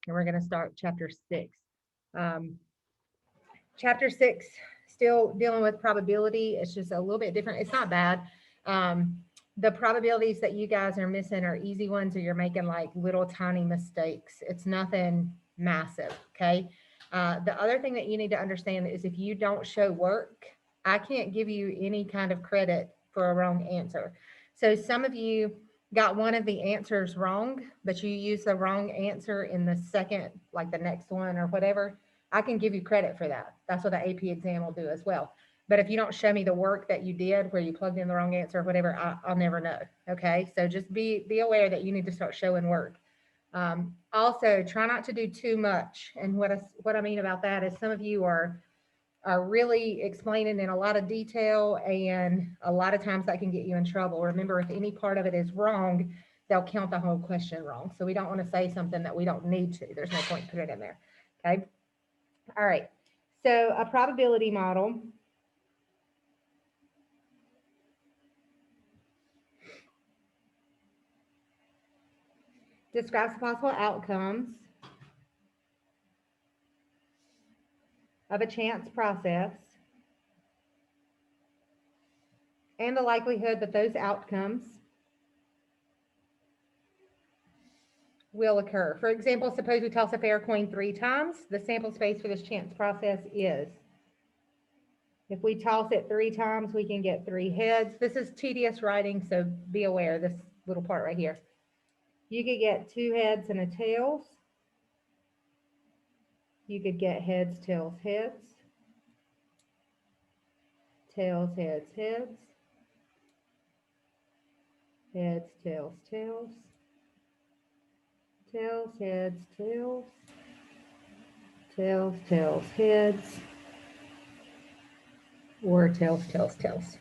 and we're going to start chapter 6. Um, chapter 6, still dealing with probability. It's just a little bit different. It's not bad. Um, the probabilities that you guys are missing are easy ones, or you're making like little tiny mistakes. It's nothing massive. Okay. The other thing that you need to understand is if you don't show work, I can't give you any kind of credit for a wrong answer. So some of you got one of the answers wrong, but you use the wrong answer in the second, like the next one or whatever. I can give you credit for that. That's what the AP exam will do as well. But if you don't show me the work that you did where you plugged in the wrong answer or whatever, I'll never know. Okay. So just be aware that you need to start showing work. Also, try not to do too much. And what I mean about that is some of you are really explaining in a lot of detail, and a lot of times that can get you in trouble. Remember, if any part of it is wrong, they'll count the whole question wrong. So we don't want to say something that we don't need to. There's no point putting it in there. Okay. All right. So a probability model describes the possible outcomes of a chance process and the likelihood that those outcomes will occur. For example, suppose we toss a fair coin 3 times. The sample space for this chance process is, if we toss it 3 times, we can get 3 heads. This is tedious writing, so be aware, this little part right here. You could get 2 heads and a tails. You could get heads, tails, heads. Tails, heads, heads. Heads, tails, tails. Tails, heads, tails. Tails, tails, heads. Or tails, tails, tails.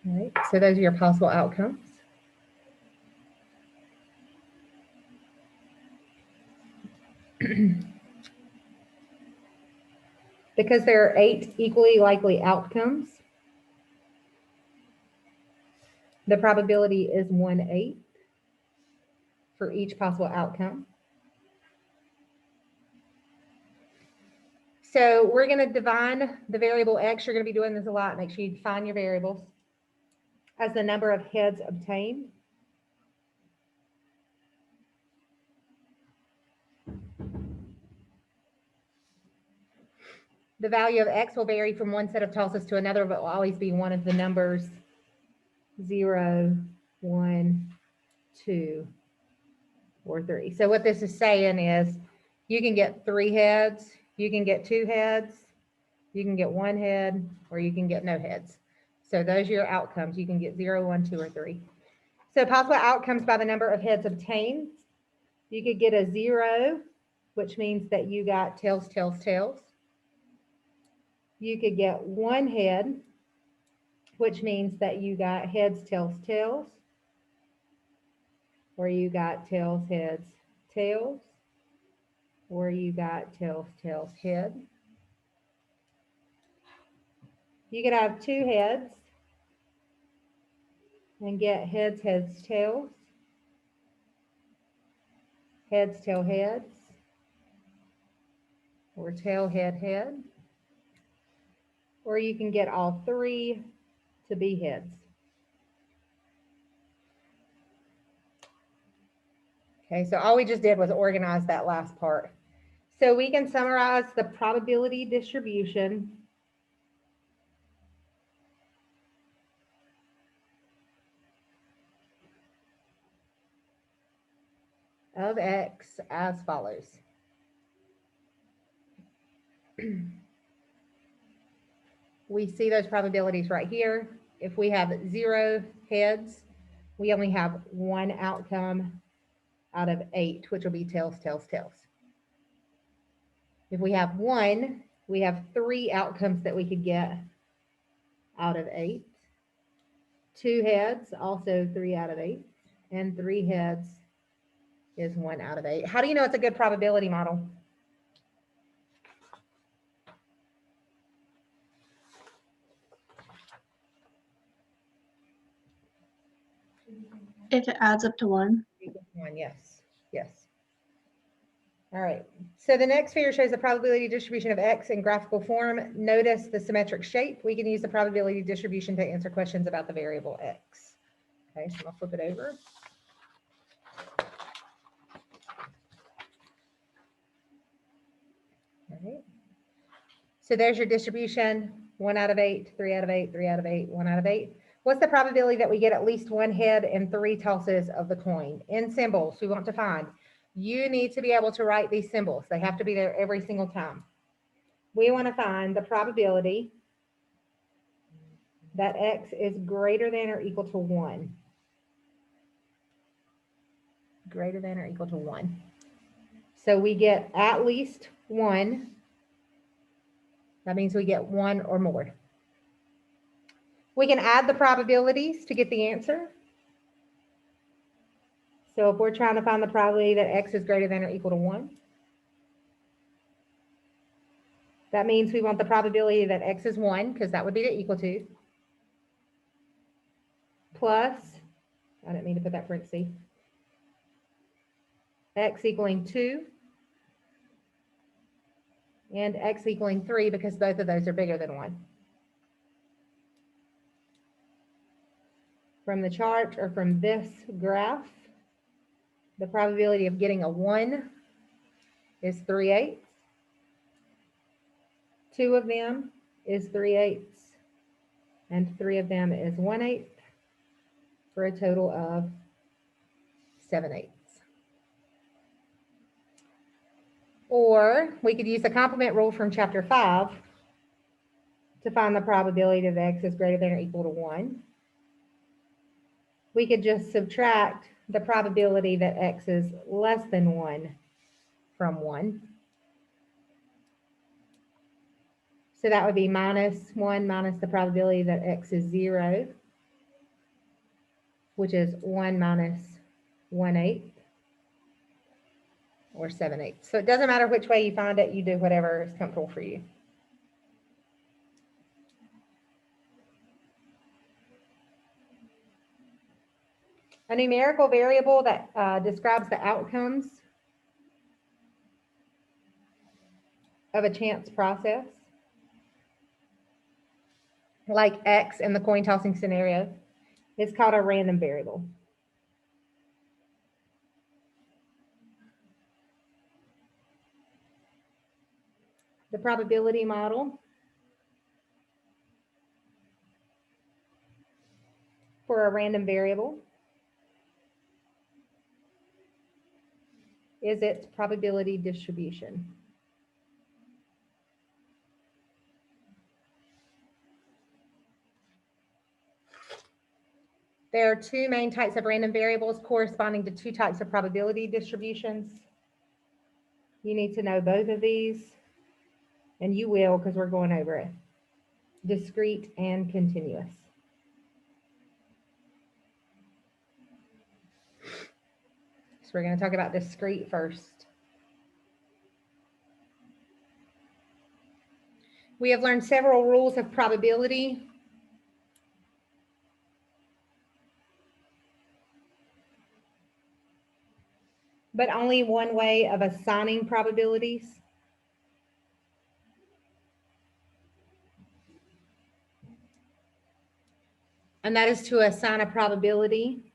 All right, so those are your possible outcomes. Because there are 8 equally likely outcomes, the probability is 1/8 for each possible outcome. So we're going to define the variable x. You're going to be doing this a lot. Make sure you define your variables as the number of heads obtained. The value of x will vary from one set of tosses to another, but will always be one of the numbers 0, 1, 2, or 3. So what this is saying is you can get 3 heads, you can get 2 heads, you can get 1 head, or you can get no heads. So those are your outcomes. You can get 0, 1, 2, or 3. So possible outcomes by the number of heads obtained. You could get a 0, which means that you got tails, tails, tails. You could get 1 head, which means that you got heads, tails, tails. Or you got tails, heads, tails. Or you got tails, tails, head. You could have 2 heads and get heads, heads, tails. Heads, tail, heads. Or tail, head, head. Or you can get all 3 to be heads. Okay, so all we just did was organize that last part. So we can summarize the probability distribution of x as follows. We see those probabilities right here. If we have 0 heads, we only have 1 outcome out of 8, which will be tails, tails, tails. If we have 1, we have 3 outcomes that we could get out of 8. 2 heads, also 3 out of 8. And 3 heads is 1 out of 8. How do you know it's a good probability model? If it adds up to 1. One, yes, yes. All right, so the next figure shows the probability distribution of X in graphical form. Notice the symmetric shape. We can use the probability distribution to answer questions about the variable X. Okay, so I'll flip it over. All right. So there's your distribution, 1 out of 8, 3 out of 8, 3 out of 8, 1 out of 8. What's the probability that we get at least one head and 3 tosses of the coin? In symbols, we want to find. You need to be able to write these symbols. They have to be there every single time. We want to find the probability that X is greater than or equal to 1. Greater than or equal to 1. So we get at least 1. That means we get 1 or more. We can add the probabilities to get the answer. So if we're trying to find the probability that X is greater than or equal to 1, that means we want the probability that X is 1, because that would be the equal to, plus, I didn't mean to put that parenthesis, X equaling 2, and X equaling 3, because both of those are bigger than 1. From the chart or from this graph, the probability of getting a 1 is 3/8. 2 of them is 3/8, and 3 of them is 1/8, for a total of 7/8. Or we could use the complement rule from chapter 5 to find the probability that X is greater than or equal to 1. We could just subtract the probability that X is less than 1 from 1. So that would be -1 minus the probability that X is 0, which is 1 minus 1/8, or 7/8. So it doesn't matter which way you find it, you do whatever is comfortable for you. A numerical variable that describes the outcomes of a chance process, like X in the coin tossing scenario, is called a random variable. The probability model for a random variable is its probability distribution. There are 2 main types of random variables corresponding to 2 types of probability distributions. You need to know both of these, and you will, because we're going over it. Discrete and continuous. So we're going to talk about discrete first. We have learned several rules of probability. But only one way of assigning probabilities. And that is to assign a probability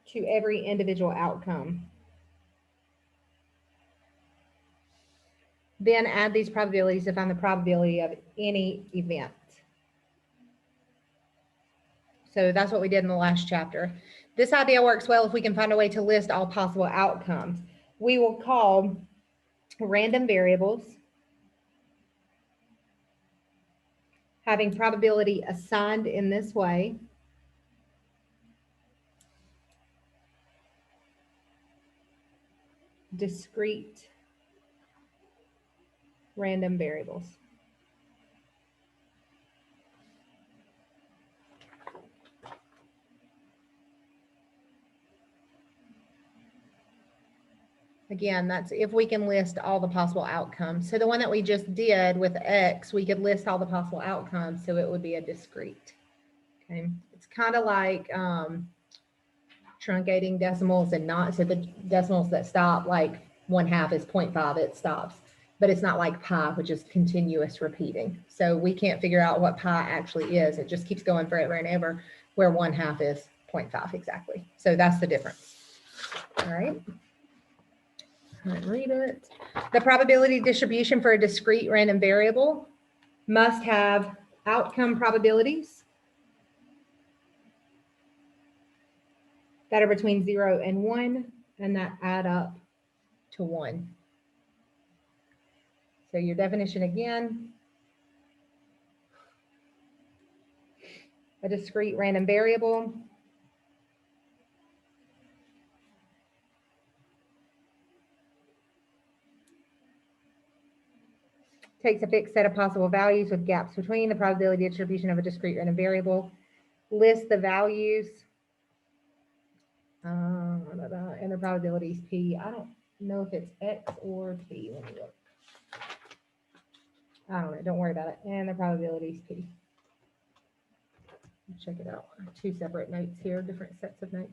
to every individual outcome. Then add these probabilities to find the probability of any event. So that's what we did in the last chapter. This idea works well if we can find a way to list all possible outcomes. We will call random variables having probability assigned in this way discrete random variables. Again, that's if we can list all the possible outcomes. So the one that we just did with X, we could list all the possible outcomes, so it would be a discrete. Okay, it's kind of like truncating decimals and not, so the decimals that stop, like 1/2 is 0.5, it stops. But it's not like pi, which is continuous repeating. So we can't figure out what pi actually is. It just keeps going forever and ever, where 1/2 is 0.5 exactly. So that's the difference. All right. Read it. The probability distribution for a discrete random variable must have outcome probabilities that are between 0 and 1 and that add up to 1. So your definition again, a discrete random variable takes a fixed set of possible values with gaps between the probability distribution of a discrete random variable, lists the values and the probabilities P. I don't know if it's X or P. Let me look. I don't know. Don't worry about it. And the probabilities P. Check it out. 2 separate notes here, different sets of notes.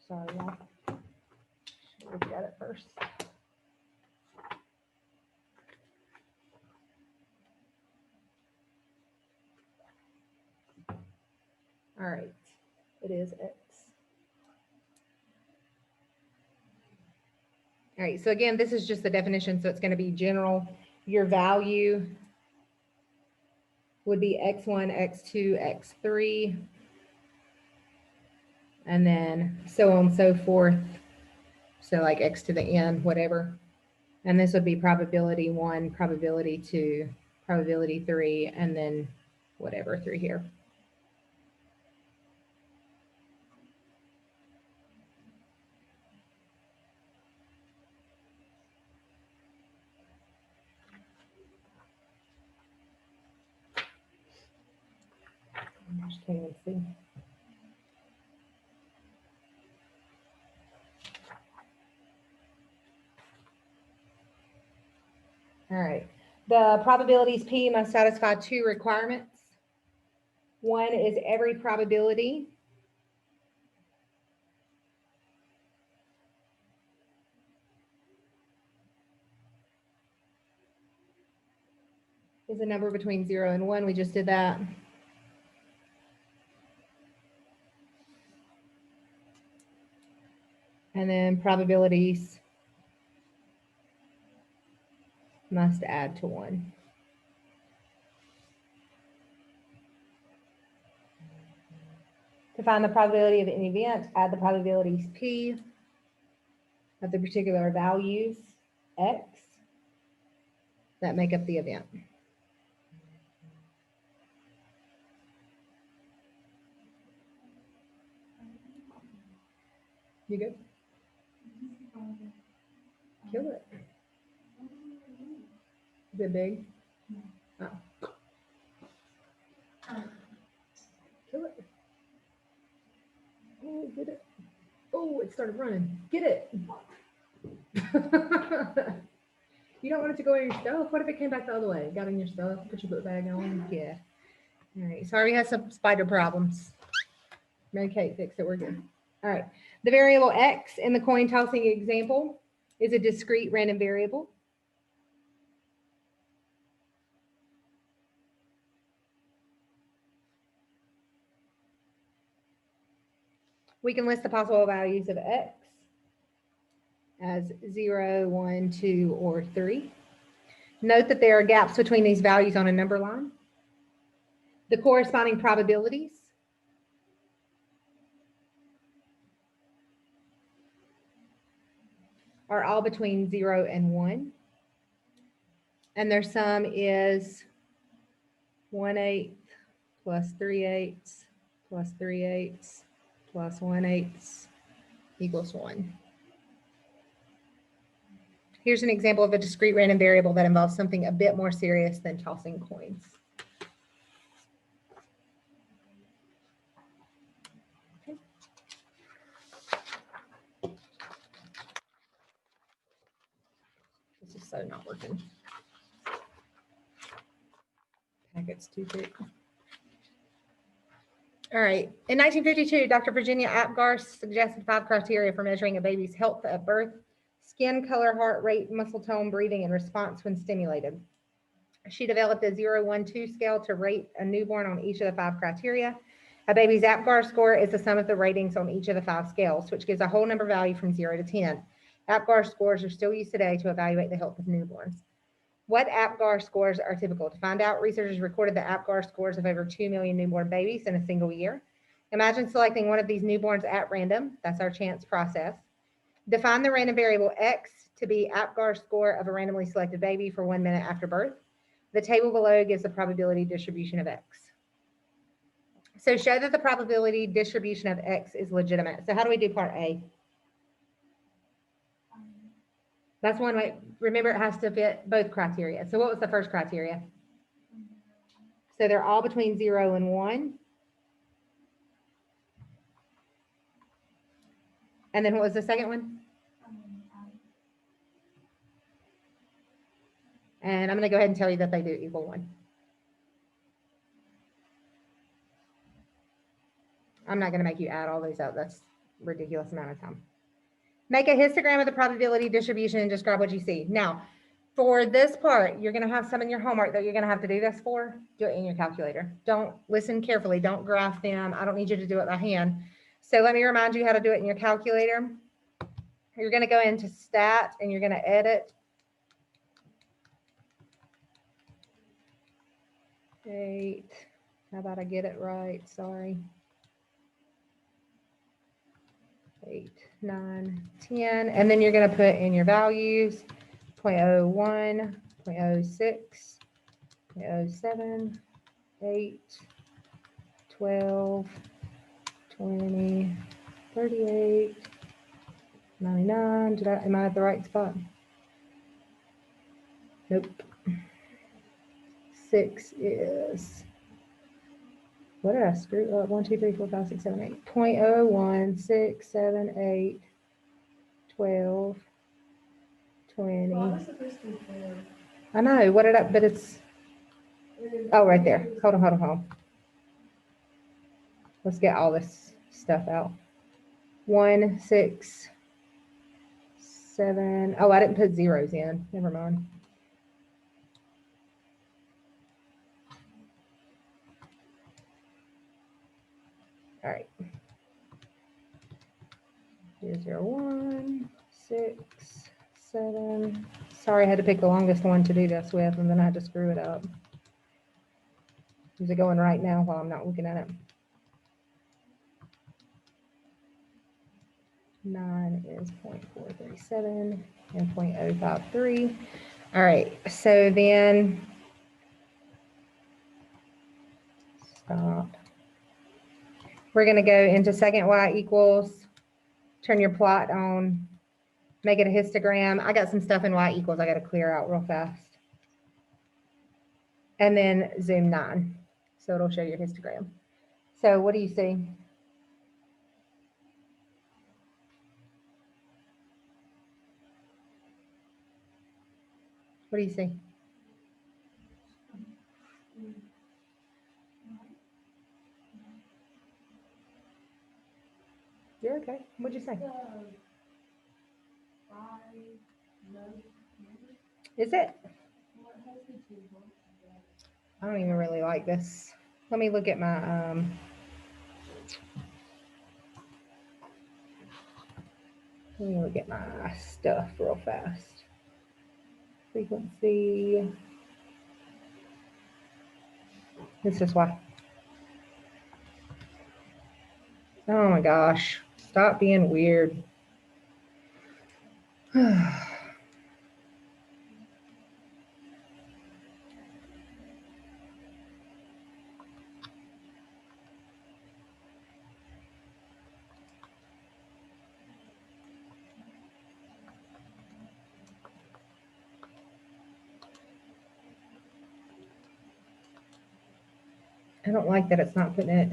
Sorry, y'all. Look at it first. All right. It is X. All right. So again, this is just the definition. So it's going to be general. Your value would be X1, X2, X3, and then so on and so forth. So like X to the N, whatever. And this would be probability 1, probability 2, probability 3, and then whatever through here. I just can't even see. All right. The probabilities P must satisfy 2 requirements. One is every probability is a number between 0 and 1. We just did that. And then probabilities must add to 1. To find the probability of any event, add the probabilities P of the particular values X that make up the event. You good? Kill it. Is it big? Oh. Kill it. Oh, get it. Oh, it started running. Get it. You don't want it to go in your stuff? What if it came back the other way? Got in your stuff, put your book bag on? Yeah. All right. Sorry, we had some spider problems. Mary Kate fixed it. We're good. All right. The variable X in the coin tossing example is a discrete random variable. We can list the possible values of X as 0, 1, 2, or 3. Note that there are gaps between these values on a number line. The corresponding probabilities are all between 0 and 1. And their sum is 1/8 plus 3/8 plus 3/8 plus 1/8 equals 1. Here's an example of a discrete random variable that involves something a bit more serious than tossing coins. Okay. This is so not working. packet's too thick. All right. In 1952, Dr. Virginia Apgar suggested 5 criteria for measuring a baby's health at birth: skin color, heart rate, muscle tone, breathing, and response when stimulated. She developed a 0-1-2 scale to rate a newborn on each of the 5 criteria. A baby's Apgar score is the sum of the ratings on each of the 5 scales, which gives a whole number value from 0 to 10. Apgar scores are still used today to evaluate the health of newborns. What Apgar scores are typical? To find out, researchers recorded the Apgar scores of over 2 million newborn babies in a single year. Imagine selecting one of these newborns at random. That's our chance process. Define the random variable X to be Apgar score of a randomly selected baby for 1 minute after birth. The table below gives the probability distribution of X. So show that the probability distribution of X is legitimate. So how do we do part A? That's one way. Remember, it has to fit both criteria. So what was the first criteria? So they're all between 0 and 1. And then what was the second one? And I'm going to go ahead and tell you that they do equal 1. I'm not going to make you add all these up. That's a ridiculous amount of time. Make a histogram of the probability distribution and describe what you see. Now, for this part, you're going to have some in your homework that you're going to have to do this for. Do it in your calculator. Don't listen carefully. Don't graph them. I don't need you to do it by hand. So let me remind you how to do it in your calculator. You're going to go into stat and you're going to edit. Eight. How about I get it right? Sorry. 8, 9, 10. And then you're going to put in your values: 0.01, 0.06, 0.07, 8, 12, 20, 38, 99. Am I at the right spot? Nope. 6 is, what did I screw up? 1, 2, 3, 4, 5, 6, 7, 8. 0.01, 6, 7, 8, 12, 20. Well, that's supposed to be fair. I know. What did I, but it's, oh, right there. Hold on. Let's get all this stuff out. 1, 6, 7. Oh, I didn't put zeros in. Never mind. All right. 0, 1, 6, 7. Sorry, I had to pick the longest one to do this with, and then I had to screw it up. Is it going right now while I'm not looking at it? 9 is 0.437 and 0.053. All right, so then stop. We're going to go into second y equals, turn your plot on, make it a histogram. I got some stuff in y equals I got to clear out real fast. And then zoom 9. So it'll show your histogram. So what do you see? What do you see? You're okay. What'd you say? Is it? I don't even really like this. Let me look at my let me look at my stuff real fast. Frequency. This is why. Oh my gosh. Stop being weird. I don't like that it's not putting it.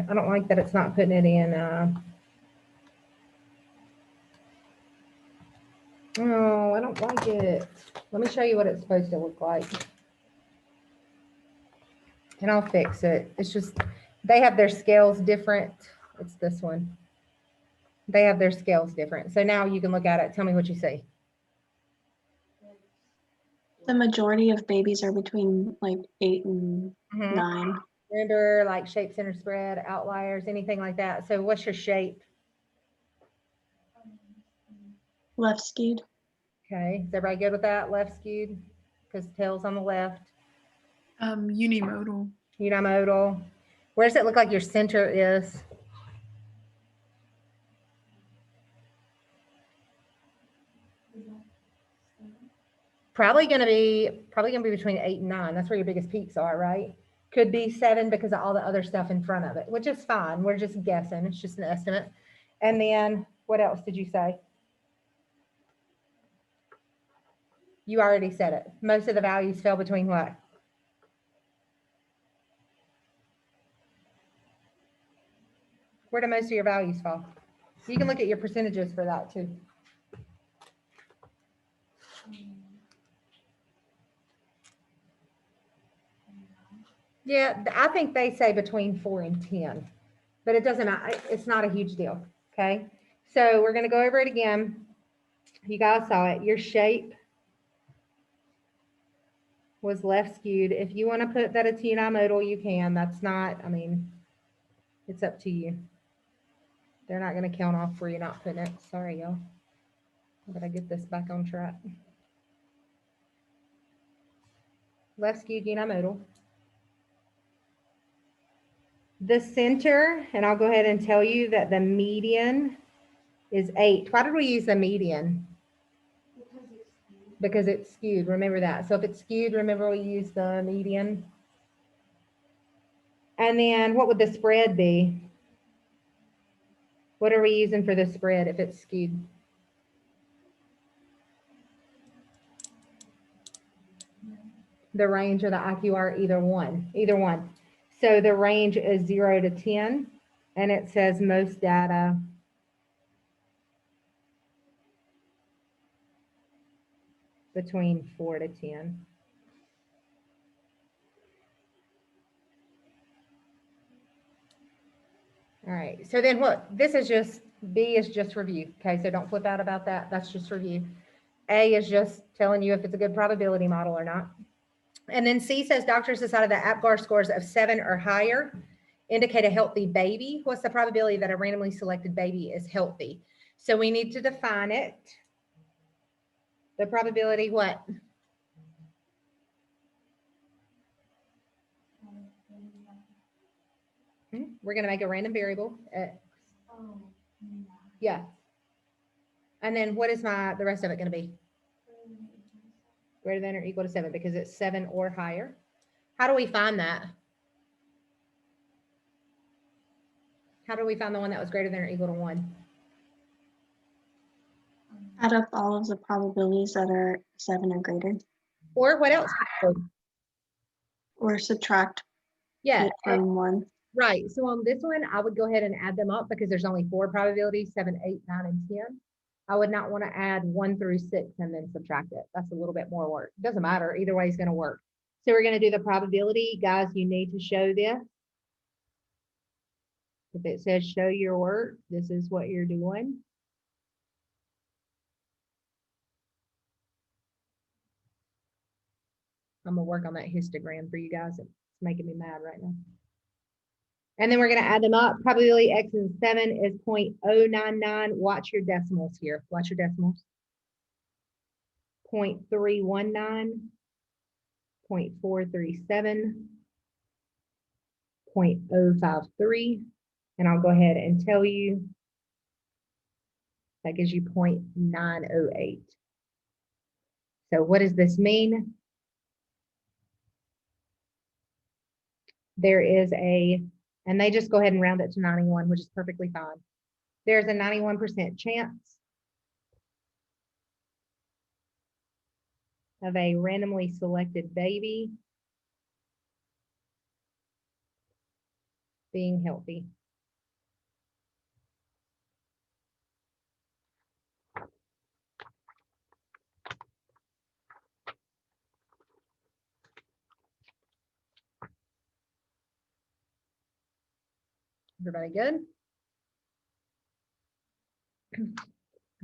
I'm don't like that it's not putting it in. Oh, I don't like it. Let me show you what it's supposed to look like. And I'll fix it. It's just, they have their scales different. It's this one. They have their scales different. So now you can look at it. Tell me what you see. The majority of babies are between like 8 and Mhm. 9. Remember, like shape, center spread, outliers, anything like that. So what's your shape? Left skewed. Okay, is everybody good with that? Left skewed? Because tail's on the left. Unimodal. Unimodal. Where does it look like your center is? Probably gonna be between 8 and 9. That's where your biggest peaks are, right? Could be 7 because of all the other stuff in front of it, which is fine. We're just guessing. It's just an estimate. And then what else did you say? You already said it. Most of the values fell between what? Where do most of your values fall? You can look at your percentages for that too. Yeah, I think they say between 4 and 10, but it doesn't matter. It's not a huge deal. Okay. So we're going to go over it again. You guys saw it. Your shape was left skewed. If you want to put that it's unimodal, you can. That's not, I mean, it's up to you. They're not going to count off for you not putting it. Sorry, y'all. I gotta get this back on track. Left skewed unimodal. The center, and I'll go ahead and tell you that the median is 8. Why did we use the median? Because it's skewed. Remember that. So if it's skewed, remember we use the median. And then what would the spread be? What are we using for the spread if it's skewed? The range or the IQR, either one. So the range is 0 to 10, and it says most data between 4 to 10. All right, so then what? This is just, B is just review. Okay, so don't flip out about that. That's just review. A is just telling you if it's a good probability model or not. And then C says doctors decided that APGAR scores of 7 or higher indicate a healthy baby. What's the probability that a randomly selected baby is healthy? So we need to define it. The probability what? We're going to make a random variable. Yeah. And then what is the rest of it going to be? Greater than or equal to 7 because it's 7 or higher. How do we find that? How do we find the one that was greater than or equal to 1? Add up all of the probabilities that are 7 or greater. Or what else? Or subtract Yeah. it from 1. Right. So on this one, I would go ahead and add them up because there's only 4 probabilities, 7, 8, 9, and 10. I would not want to add 1 through 6 and then subtract it. That's a little bit more work. Doesn't matter. Either way is going to work. So we're going to do the probability. Guys, you need to show this. If it says show your work, this is what you're doing. I'm going to work on that histogram for you guys. It's making me mad right now. And then we're going to add them up. Probability X is 7 is 0.099. Watch your decimals here. Watch your decimals. 0.319, 0.437, 0.053. And I'll go ahead and tell you that gives you 0.908. So what does this mean? There is and they just go ahead and round it to 91, which is perfectly fine. There's a 91% chance of a randomly selected baby being healthy. Everybody good?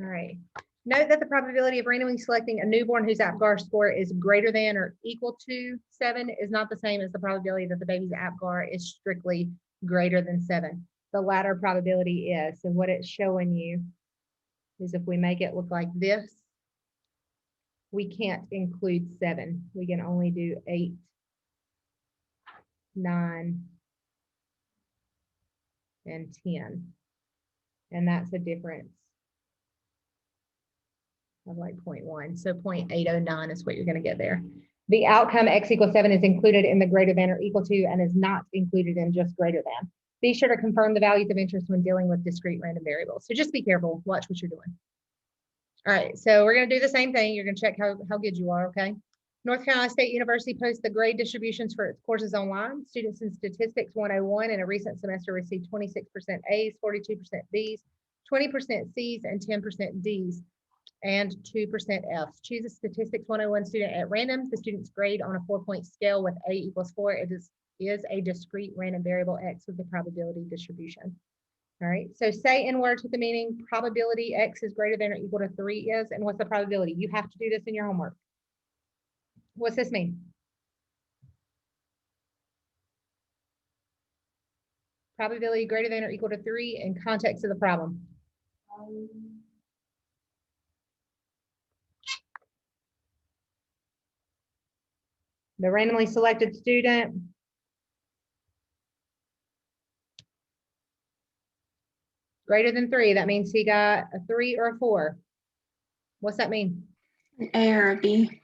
All right. Note that the probability of randomly selecting a newborn whose APGAR score is greater than or equal to 7 is not the same as the probability that the baby's APGAR is strictly greater than 7. The latter probability is. So what it's showing you is if we make it look like this, we can't include 7. We can only do 8, 9, and 10. And that's a difference of like 0.1. So 0.809 is what you're going to get there. The outcome x equals 7 is included in the greater than or equal to and is not included in just greater than. Be sure to confirm the values of interest when dealing with discrete random variables. So just be careful. Watch what you're doing. All right, so we're going to do the same thing. You're going to check how good you are, okay? North Carolina State University posts the grade distributions for its courses online. Students in Statistics 101 in a recent semester received 26% A's, 42% B's, 20% C's, and 10% D's, and 2% F's. Choose a Statistics 101 student at random. The student's grade on a 4-point scale with A equals 4. It is a discrete random variable X with the probability distribution. All right, so say in words with the meaning probability X is greater than or equal to 3 is, and what's the probability? You have to do this in your homework. What's this mean? Probability greater than or equal to 3 in context of the problem. The randomly selected student greater than 3. That means he got a 3 or a 4. What's that mean? An A or a B.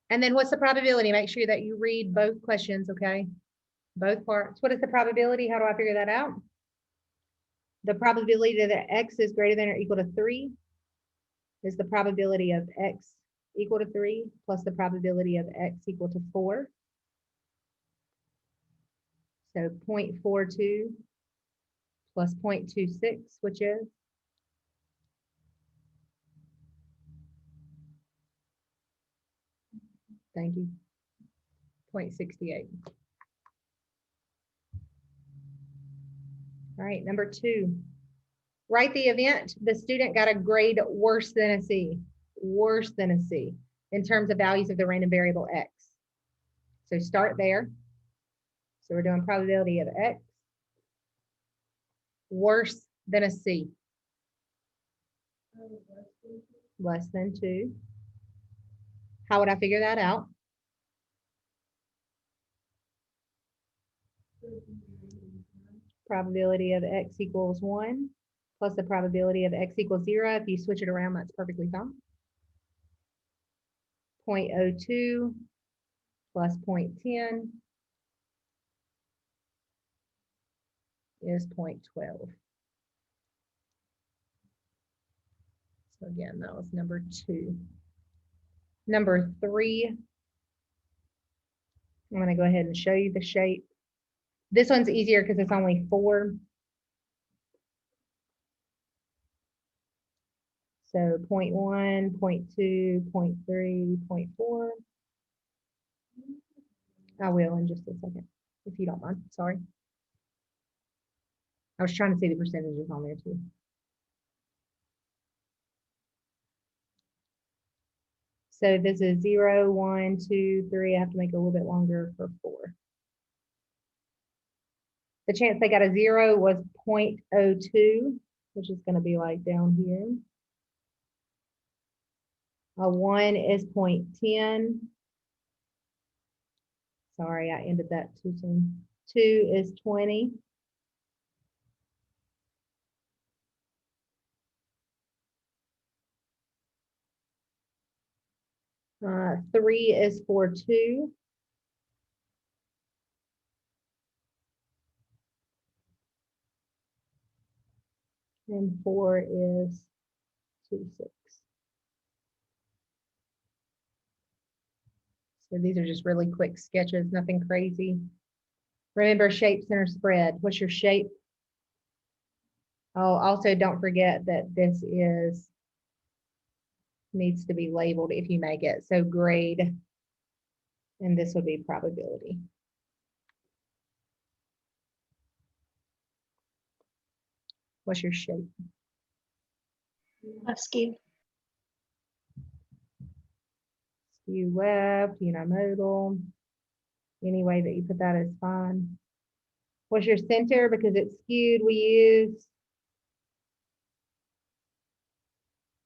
And then what's the probability? Make sure that you read both questions, okay? Both parts. What is the probability? How do I figure that out? The probability that X is greater than or equal to 3 is the probability of X equal to 3 plus the probability of X equal to 4. So 0.42 plus 0.26, which is? Thank you. 0.68. All right, number 2. Write the event the student got a grade worse than a C. Worse than a C in terms of values of the random variable X. So start there. So we're doing probability of X worse than a C. Less than 2. How would I figure that out? Probability of X equals 1 plus the probability of X equals 0. If you switch it around, that's perfectly fine. 0.02 plus 0.10 is 0.12. So again, that was number 2. Number 3, I'm going to go ahead and show you the shape. This one's easier because it's only 4. So 0.1, 0.2, 0.3, 0.4. I will in just a second, if you don't mind. Sorry. I was trying to see the percentages on there too. So this is 0, 1, 2, 3. I have to make it a little bit longer for 4. The chance they got a 0 was 0.02, which is going to be like down here. A 1 is 0.10. Sorry, I ended that too soon. 2 is 20. Uh, 3 is 4.2. And 4 is 2.6. So these are just really quick sketches, nothing crazy. Remember shape, center, spread. What's your shape? Oh, also don't forget that this needs to be labeled if you make it. So grade And this would be probability. What's your shape? Skew. Skew left, unimodal. Any way that you put that is fine. What's your center? Because it's skewed, we use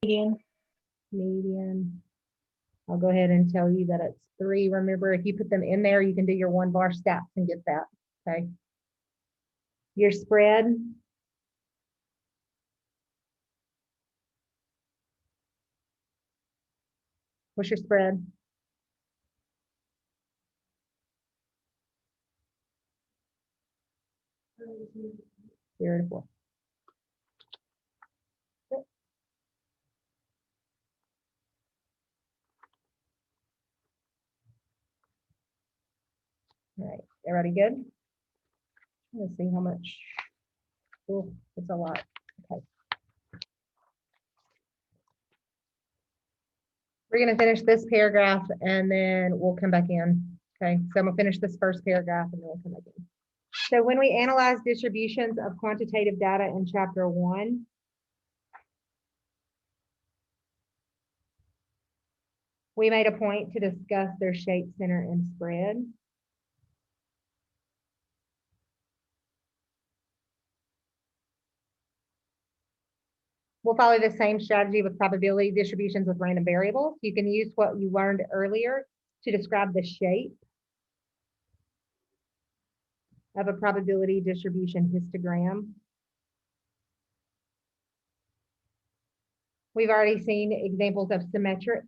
Median. median. I'll go ahead and tell you that it's 3. Remember, if you put them in there, you can do your 1-bar stats and get that, okay? Your spread. What's your spread? Zero to 4. Yep. All right, everybody good? Let's see how much. Oh, it's a lot. Okay. We're gonna finish this paragraph and then we'll come back in. Okay, so I'm gonna finish this first paragraph and then we'll come back in. So when we analyze distributions of quantitative data in chapter 1, we made a point to discuss their shape, center, and spread. We'll follow the same strategy with probability distributions with random variables. You can use what you learned earlier to describe the shape of a probability distribution histogram. We've already seen examples of symmetric.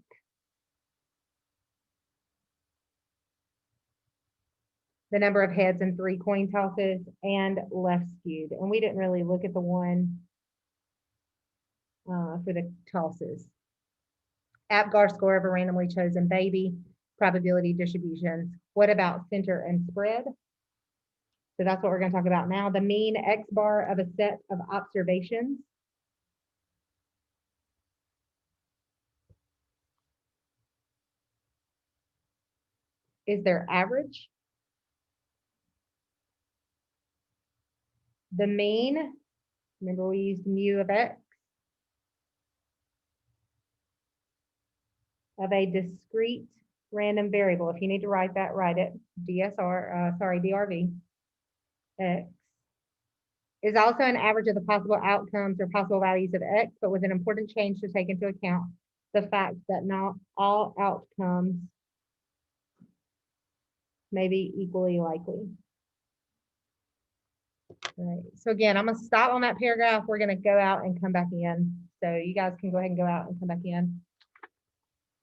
The number of heads in 3 coin tosses, and left skewed. And we didn't really look at the one for the tosses. APGAR score of a randomly chosen baby, probability distributions. What about center and spread? So that's what we're going to talk about now. The mean X bar of a set of observations. Is their average. The mean, remember we used mu of X, of a discrete random variable. If you need to write that, write it. DRV. X is also an average of the possible outcomes or possible values of X, but with an important change to take into account the fact that not all outcomes may be equally likely. All right, so again, I'm gonna stop on that paragraph. We're gonna go out and come back in. So you guys can go ahead and go out and come back in.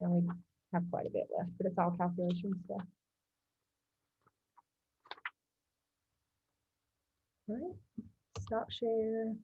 And we have quite a bit left, but it's all calculation stuff. All right, stop share.